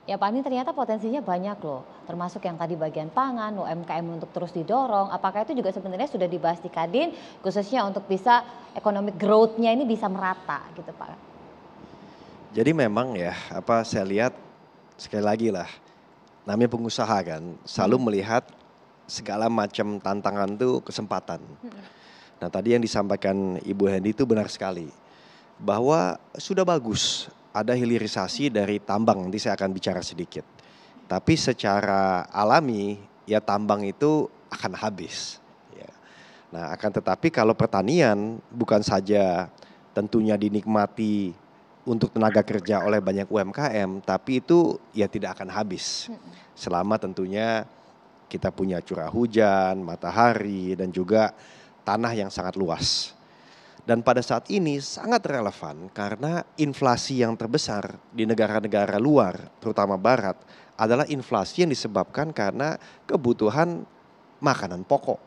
Ya Pak, ini ternyata potensinya banyak loh, termasuk yang tadi bagian pangan, UMKM untuk terus didorong. Apakah itu juga sebenarnya sudah dibahas di Kadin, khususnya untuk bisa economic growth-nya ini bisa merata gitu Pak? Jadi memang ya, saya lihat sekali lagi lah, namanya pengusaha kan, selalu Mhm, melihat segala macam tantangan tuh kesempatan. mhm, Nah tadi yang disampaikan Ibu Hendy itu benar sekali, bahwa sudah bagus ada hilirisasi dari tambang, nanti saya akan bicara sedikit. Tapi secara alami ya tambang itu akan habis. Ya. Nah akan tetapi kalau pertanian bukan saja tentunya dinikmati untuk tenaga kerja oleh banyak UMKM, tapi itu ya tidak akan habis. mhm, Selama tentunya kita punya curah hujan, matahari, dan juga tanah yang sangat luas. Dan pada saat ini sangat relevan karena inflasi yang terbesar di negara-negara luar, terutama barat, adalah inflasi yang disebabkan karena kebutuhan makanan pokok.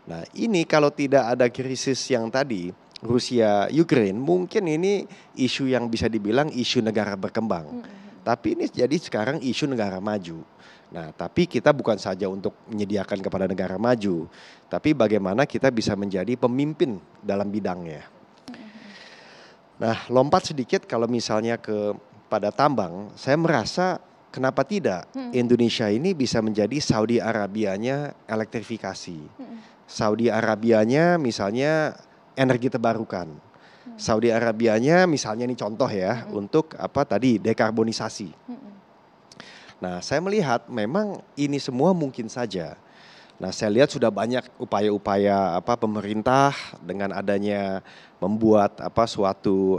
Nah, ini kalau tidak ada krisis yang tadi, Rusia, Ukraine, mungkin ini isu yang bisa dibilang isu negara berkembang. mhm, mhm. Tapi ini jadi sekarang isu negara maju. Nah, tapi kita bukan saja untuk menyediakan kepada negara maju, tapi bagaimana kita bisa menjadi pemimpin dalam bidangnya. Mhm, mhm. Nah, lompat sedikit kalau misalnya pada tambang, saya merasa kenapa tidak Mhm, Indonesia ini bisa menjadi Saudi Arabianya elektrifikasi. mhm, Saudi Arabianya misalnya energi terbarukan. mhm, Saudi Arabianya misalnya ini contoh ya mhm, untuk apa tadi dekarbonisasi. mhm, Nah, saya melihat memang ini semua mungkin saja. Nah, saya lihat sudah banyak upaya-upaya pemerintah dengan adanya membuat suatu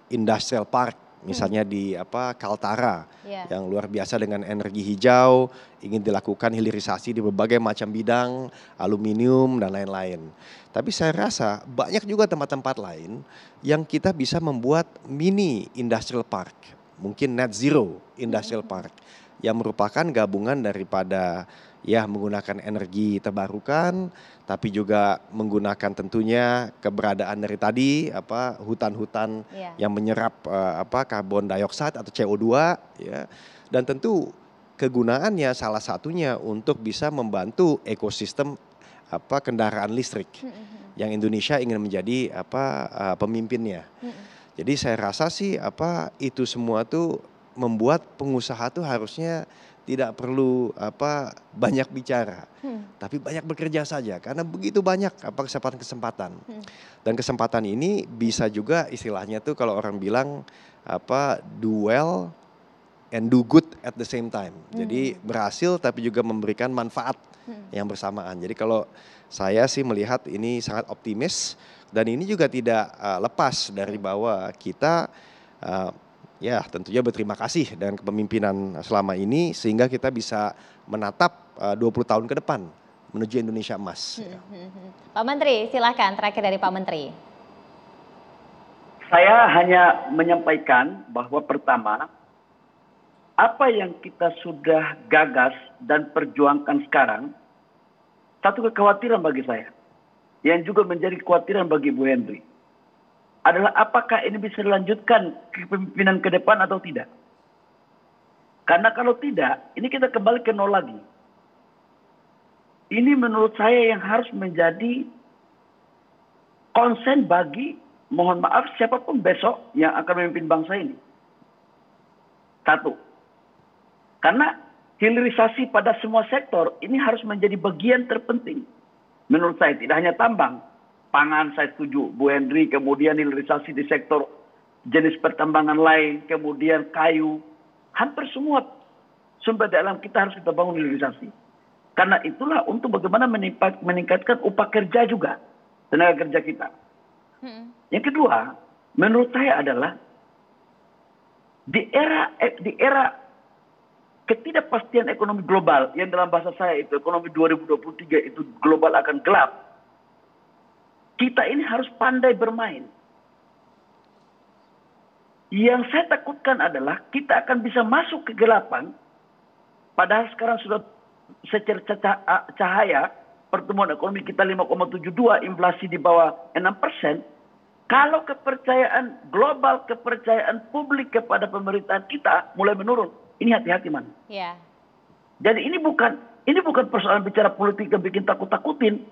industrial park mhm. misalnya di Kaltara Iya. yang luar biasa dengan energi hijau, ingin dilakukan hilirisasi di berbagai macam bidang, aluminium dan lain-lain. Tapi saya rasa banyak juga tempat-tempat lain yang kita bisa membuat mini industrial park, mungkin net zero Mhm, industrial mhm. park yang merupakan gabungan daripada ya menggunakan energi terbarukan, tapi juga menggunakan tentunya keberadaan dari tadi hutan-hutan Iya. yang menyerap karbon dioksida atau CO2 ya. Dan tentu kegunaannya salah satunya untuk bisa membantu ekosistem kendaraan listrik Mhm, mhm, yang Indonesia ingin menjadi pemimpinnya. mhm. Jadi saya rasa sih itu semua tuh membuat pengusaha tuh harusnya tidak perlu banyak bicara, Mhm, tapi banyak bekerja saja karena begitu banyak kesempatan-kesempatan. mhm. Dan kesempatan ini bisa juga istilahnya tuh kalau orang bilang do well and do good at the same time. Jadi Mmm, berhasil tapi juga memberikan manfaat mhm, yang bersamaan. Jadi kalau saya sih melihat ini sangat optimis dan ini juga tidak lepas dari mhm. bahwa kita uh, ya tentunya berterima kasih dengan kepemimpinan selama ini sehingga kita bisa menatap 20 tahun ke depan menuju Indonesia emas. Mhm, Ya. mhm, mhm. Pak Menteri, silakan terakhir dari Pak Menteri. Saya hanya menyampaikan bahwa pertama, apa yang kita sudah gagas dan perjuangkan sekarang, satu kekhawatiran bagi saya, yang juga menjadi kekhawatiran bagi Bu Henry, adalah apakah ini bisa dilanjutkan kepemimpinan ke depan atau tidak. Karena kalau tidak, ini kita kembali ke nol lagi. Ini menurut saya yang harus menjadi konsen bagi, mohon maaf, siapapun besok yang akan memimpin bangsa ini. Satu, karena hilirisasi pada semua sektor ini harus menjadi bagian terpenting. Menurut saya tidak hanya tambang, pangan saya setuju, Bu Henry, kemudian hilirisasi di sektor jenis pertambangan lain, kemudian kayu, hampir semua sumber daya alam kita harus kita bangun hilirisasi. Karena itulah untuk bagaimana meningkatkan upah kerja juga, tenaga kerja kita. Mhm, Yang kedua, menurut saya adalah di era ketidakpastian ekonomi global yang dalam bahasa saya itu ekonomi 2023 itu global akan gelap. Kita ini harus pandai bermain. Yang saya takutkan adalah kita akan bisa masuk kegelapan, padahal sekarang sudah secara cahaya pertumbuhan ekonomi kita 5,72, inflasi di bawah 6%. kalau kepercayaan global, kepercayaan publik kepada pemerintahan kita mulai menurun, ini hati-hati man. Ya. Jadi ini bukan persoalan bicara politik yang bikin takut-takutin.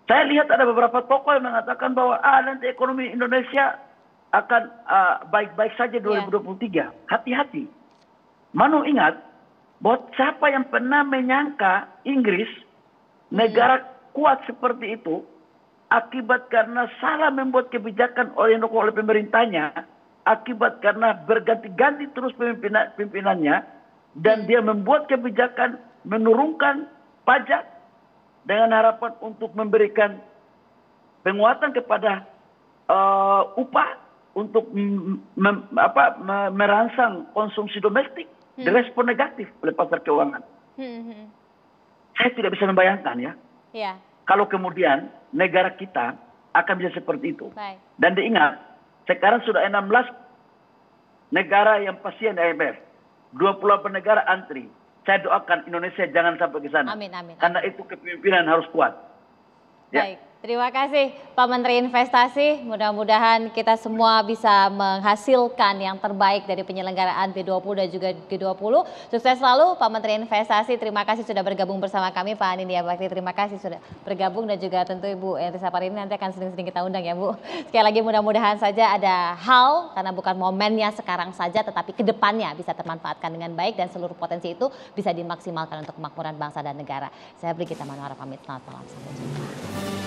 Saya lihat ada beberapa tokoh yang mengatakan bahwa nanti ekonomi Indonesia akan baik-baik saja 2023. Hati-hati. Manu ingat bahwa siapa yang pernah menyangka Inggris negara kuat seperti itu akibat karena salah membuat kebijakan oleh pemerintahnya, akibat karena berganti-ganti terus pimpinannya, dan dia membuat kebijakan menurunkan pajak dengan harapan untuk memberikan penguatan kepada upah untuk merangsang konsumsi domestik. Direspon negatif oleh pasar keuangan. Saya tidak bisa membayangkan ya. Ya. Kalau kemudian negara kita akan bisa seperti itu. Baik. Dan diingat, sekarang sudah 16 negara yang pasien IMF. 28 negara antri. Saya doakan Indonesia jangan sampai ke sana. Amin, amin. Karena itu kepemimpinan harus kuat. Ya. Baik, terima kasih Pak Menteri Investasi. Mudah-mudahan kita semua bisa menghasilkan yang terbaik dari penyelenggaraan B20 dan juga G20. Sukses selalu Pak Menteri Investasi. Terima kasih sudah bergabung bersama kami Pak Nindya Bakti. Terima kasih sudah bergabung dan juga tentu Ibu Elisa Parini nanti akan sering-sering kita undang ya Bu. Sekali lagi mudah-mudahan saja ada hal karena bukan momennya sekarang saja tetapi kedepannya bisa termanfaatkan dengan baik dan seluruh potensi itu bisa dimaksimalkan untuk kemakmuran bangsa dan negara. Saya Brigita Manuara pamit. Selamat malam. Sampai jumpa.